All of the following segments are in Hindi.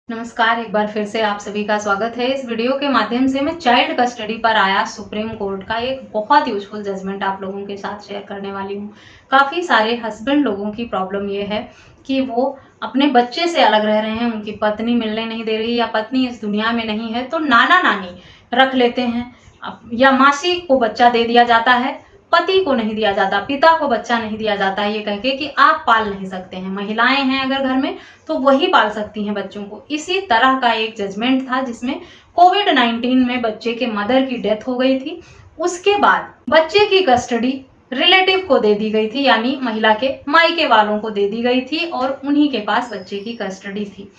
नमस्कार, एक बार फिर से आप सभी का स्वागत है। इस वीडियो के माध्यम से मैं चाइल्ड कस्टडी पर आया सुप्रीम कोर्ट का एक बहुत यूजफुल जजमेंट आप लोगों के साथ शेयर करने वाली हूँ। काफ़ी सारे हस्बैंड लोगों की प्रॉब्लम ये है कि वो अपने बच्चे से अलग रह रहे हैं, उनकी पत्नी मिलने नहीं दे रही या पत्नी इस दुनिया में नहीं है, तो नाना नानी रख लेते हैं या मासी को बच्चा दे दिया जाता है, पति को नहीं दिया जाता, पिता को बच्चा नहीं दिया जाता, ये कह के कि आप पाल नहीं सकते हैं। महिलाएं हैं अगर घर में तो वही पाल सकती हैं बच्चों को। इसी तरह का एक जजमेंट था जिसमें कोविड-19 में बच्चे के मदर की डेथ हो गई थी। उसके बाद बच्चे की कस्टडी रिलेटिव को दे दी गई थी, यानी महिला के मायके वालों को दे दी गई थी और उन्हीं के पास बच्चे की कस्टडी थी।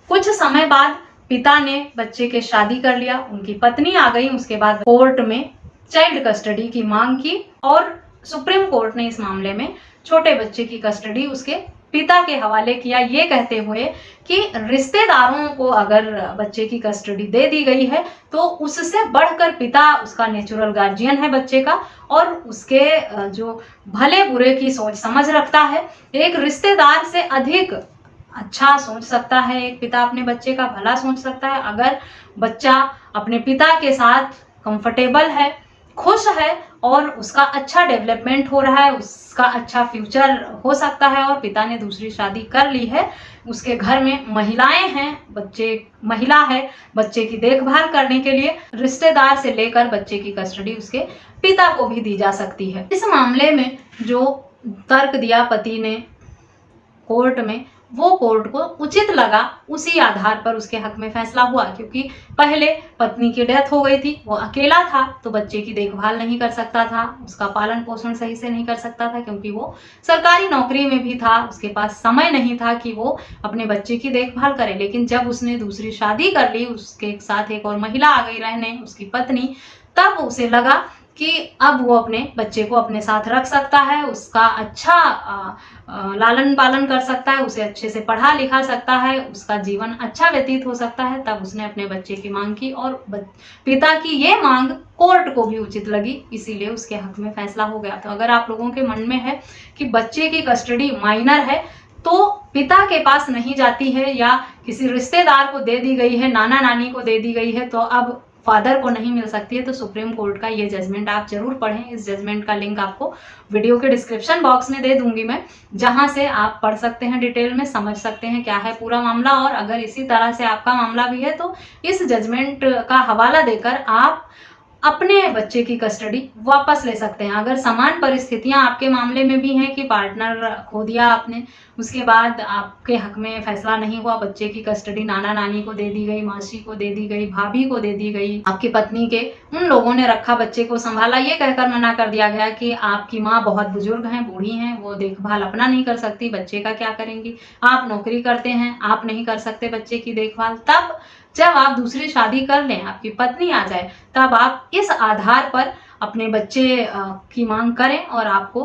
कुछ समय बाद पिता ने बच्चे के शादी कर लिया, उनकी पत्नी आ गई। उसके बाद कोर्ट में चाइल्ड कस्टडी की मांग की और सुप्रीम कोर्ट ने इस मामले में छोटे बच्चे की कस्टडी उसके पिता के हवाले किया, ये कहते हुए कि रिश्तेदारों को अगर बच्चे की कस्टडी दे दी गई है तो उससे बढ़कर पिता उसका नेचुरल गार्जियन है बच्चे का और उसके जो भले बुरे की सोच समझ रखता है। एक रिश्तेदार से अधिक अच्छा सोच सकता है एक पिता, अपने बच्चे का भला सोच सकता है। अगर बच्चा अपने पिता के साथ कंफर्टेबल है, खुश है और उसका अच्छा डेवलपमेंट हो रहा है, उसका अच्छा फ्यूचर हो सकता है और पिता ने दूसरी शादी कर ली है, उसके घर में महिलाएं हैं, महिला है बच्चे की देखभाल करने के लिए, रिश्तेदार से लेकर बच्चे की कस्टडी उसके पिता को भी दी जा सकती है। इस मामले में जो तर्क दिया पति ने कोर्ट में, वो कोर्ट को उचित लगा, उसी आधार पर उसके हक में फैसला हुआ। क्योंकि पहले पत्नी की डेथ हो गई थी, वो अकेला था तो बच्चे की देखभाल नहीं कर सकता था, उसका पालन पोषण सही से नहीं कर सकता था क्योंकि वो सरकारी नौकरी में भी था, उसके पास समय नहीं था कि वो अपने बच्चे की देखभाल करे। लेकिन जब उसने दूसरी शादी कर ली, उसके साथ एक और महिला आ गई रहने, उसकी पत्नी, तब उसे लगा कि अब वो अपने बच्चे को अपने साथ रख सकता है, उसका अच्छा लालन पालन कर सकता है, उसे अच्छे से पढ़ा लिखा सकता है, उसका जीवन अच्छा व्यतीत हो सकता है। तब उसने अपने बच्चे की मांग की और पिता की ये मांग कोर्ट को भी उचित लगी, इसीलिए उसके हक में फैसला हो गया। तो अगर आप लोगों के मन में है कि बच्चे की कस्टडी माइनर है तो पिता के पास नहीं जाती है या किसी रिश्तेदार को दे दी गई है, नाना नानी को दे दी गई है, तो अब फादर को नहीं मिल सकती है, तो सुप्रीम कोर्ट का ये जजमेंट आप जरूर पढ़ें। इस जजमेंट का लिंक आपको वीडियो के डिस्क्रिप्शन बॉक्स में दे दूंगी मैं, जहां से आप पढ़ सकते हैं, डिटेल में समझ सकते हैं क्या है पूरा मामला। और अगर इसी तरह से आपका मामला भी है तो इस जजमेंट का हवाला देकर आप अपने बच्चे की कस्टडी वापस ले सकते हैं। अगर समान परिस्थितियां आपके मामले में भी हैं कि पार्टनर खो दिया आपने, उसके बाद आपके हक में फैसला नहीं हुआ, बच्चे की कस्टडी नाना नानी को दे दी गई, मासी को दे दी गई, भाभी को दे दी गई, आपकी पत्नी के उन लोगों ने रखा, बच्चे को संभाला, ये कहकर मना कर दिया गया कि आपकी माँ बहुत बुजुर्ग हैं, बूढ़ी हैं, वो देखभाल अपना नहीं कर सकती, बच्चे का क्या करेंगी, आप नौकरी करते हैं, आप नहीं कर सकते बच्चे की देखभाल। तब जब आप दूसरी शादी कर लें, आपकी पत्नी आ जाए, तब आप इस आधार पर अपने बच्चे की मांग करें और आपको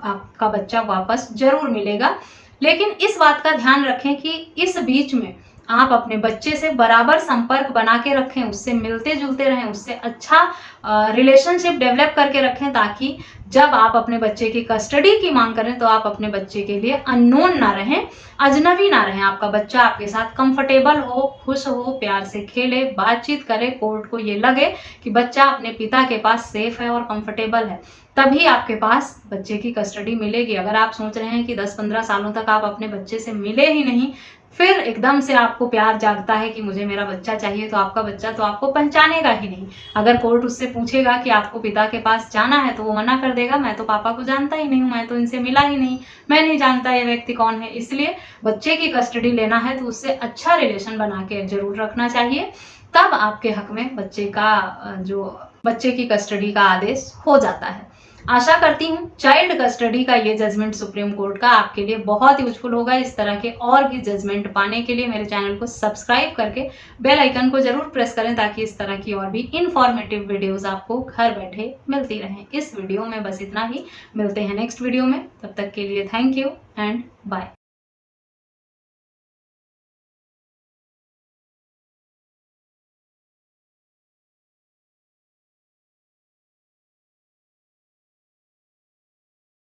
आपका बच्चा वापस जरूर मिलेगा। लेकिन इस बात का ध्यान रखें कि इस बीच में आप अपने बच्चे से बराबर संपर्क बना के रखें, उससे मिलते जुलते रहें, उससे अच्छा रिलेशनशिप डेवलप करके रखें, ताकि जब आप अपने बच्चे की कस्टडी की मांग करें तो आप अपने बच्चे के लिए अननोन ना रहें, अजनबी ना रहें। आपका बच्चा आपके साथ कंफर्टेबल हो, खुश हो, प्यार से खेले, बातचीत करे, कोर्ट को ये लगे कि बच्चा अपने पिता के पास सेफ है और कंफर्टेबल है, तभी आपके पास बच्चे की कस्टडी मिलेगी। अगर आप सोच रहे हैं कि 10-15 सालों तक आप अपने बच्चे से मिले ही नहीं, फिर एकदम से आपको प्यार जागता है कि मुझे मेरा बच्चा चाहिए, तो आपका बच्चा तो आपको पहचानेगा ही नहीं। अगर कोर्ट उससे पूछेगा कि आपको पिता के पास जाना है तो वो मना कर देगा, मैं तो पापा को जानता ही नहीं हूँ, मैं तो इनसे मिला ही नहीं, मैं नहीं जानता ये व्यक्ति कौन है। इसलिए बच्चे की कस्टडी लेना है तो उससे अच्छा रिलेशन बना के जरूर रखना चाहिए, तब आपके हक में बच्चे की कस्टडी का आदेश हो जाता है। आशा करती हूँ चाइल्ड कस्टडी का ये जजमेंट सुप्रीम कोर्ट का आपके लिए बहुत यूजफुल होगा। इस तरह के और भी जजमेंट पाने के लिए मेरे चैनल को सब्सक्राइब करके बेल आइकन को जरूर प्रेस करें, ताकि इस तरह की और भी इंफॉर्मेटिव वीडियोस आपको घर बैठे मिलती रहें। इस वीडियो में बस इतना ही, मिलते हैं नेक्स्ट वीडियो में, तब तक के लिए थैंक यू एंड बाय।